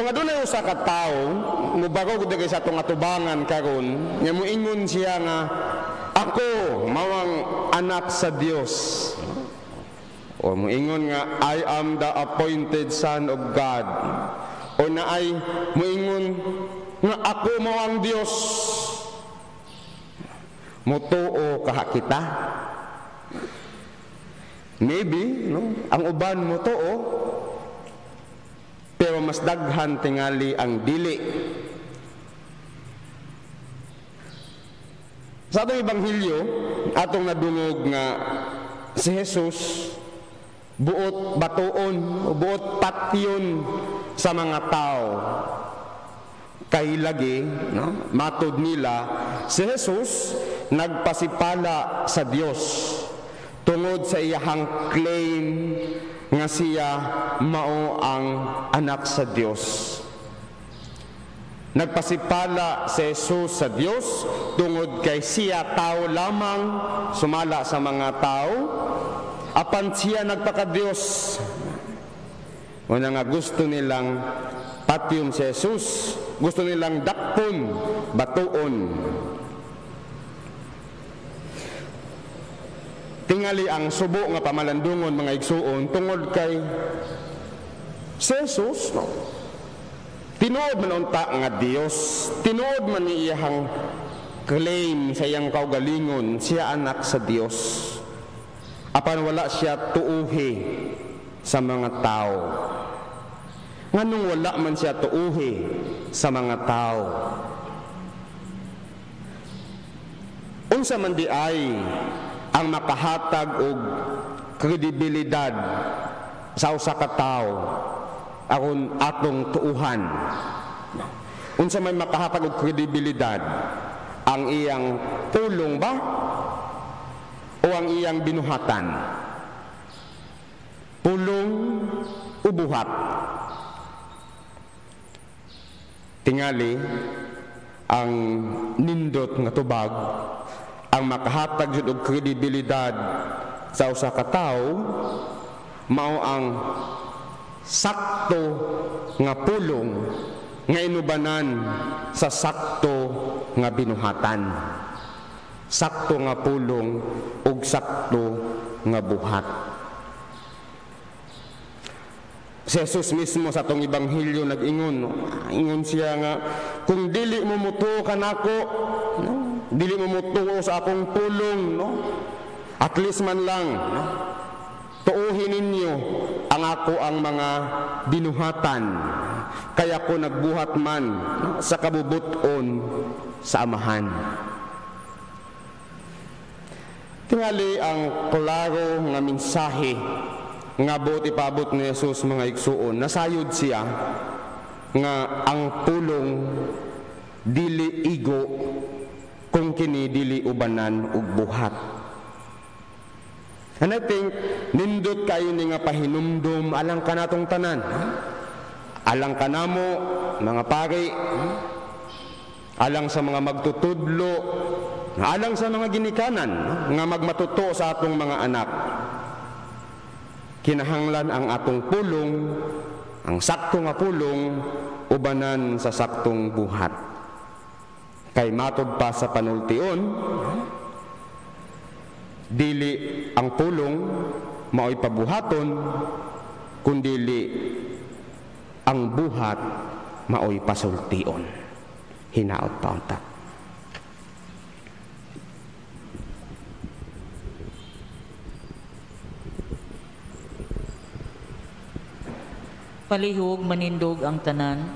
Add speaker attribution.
Speaker 1: Kung adunay usa ka tawo mubago gud sa atong atubangan karon, nya moingon siya nga ako mawang anak sa Dios. O moingon nga I am the appointed son of God. O naay moingon nga ako mawang Dios. Mutuo kaha kita. Maybe, no? Ang uban mutuo, pero mas daghan tingali ang dili. Sa atong Ebanghelyo, atong nadungog nga si Jesus buot batuon o buot patyon sa mga tao. Kay lagi, no? Matod nila, si Jesus nagpasipala sa Dios tungod sa iyahang claim nga siya mao ang anak sa Dios. Nagpasipala si Jesus sa Dios tungod kay siya tao lamang sumala sa mga tao, apan siya nagpaka-Dios. Una nga gusto nilang patyon si Jesus, gusto nilang dakpon, batuon. Tingali ang subo nga pamalandungon mga igsuon tungod kay si Jesus, no? Tinuod man unta nga Dios, tinuod man ni iyang claim sa iyang kaugalingon, siya anak sa Dios. Apan wala siya tuuhi sa mga tao. Nganong wala man siya tuuhi sa mga tao? Unsa man di ay ang makahatag og kredibilidad sa usa ka tawo aron atong tuuhan. Unsa may makahatag og kredibilidad? Ang iyang pulong ba o ang iyang binuhatan? Pulong o buhat? Tingali ang nindot nga tubag, ang makahatag jud og kredibilidad sa usa ka tawo mao ang sakto nga pulong nga inubanan sa sakto nga binuhatan. Sakto nga pulong ug sakto nga buhat. Si Jesus mismo sa atong Ebanghelyo nag-ingon, ingon siya nga kung dili mo mutuo kanako, no? Dili mo mutuo sa akong pulong, no? At least man lang, no? Tuuhin ninyo ang ako ang mga binuhatan, kaya ko nagbuhat man, no? Sa kabubuton sa amahan. Tingali ang klaro nga mensahe nga buot ipabot ni Jesus mga igsuon. Nasayod siya nga ang pulong dili igo kung kini dili ubanan ug buhat. And I think nindot kayo ni nga pahinumdum alang kanatong tanan. Alang kanamo mga pari, alang sa mga magtutudlo, alang sa mga ginikanan nga magmatuto sa atong mga anak. Kinahanglan ang atong pulong, ang sakto nga pulong, ubanan sa saktong buhat. Kay matod pa sa panultion, dili ang pulong mao'y pabuhaton, kundili ang buhat mao'y pasultion. Hinaot pa unta.
Speaker 2: Palihog manindog ang tanan.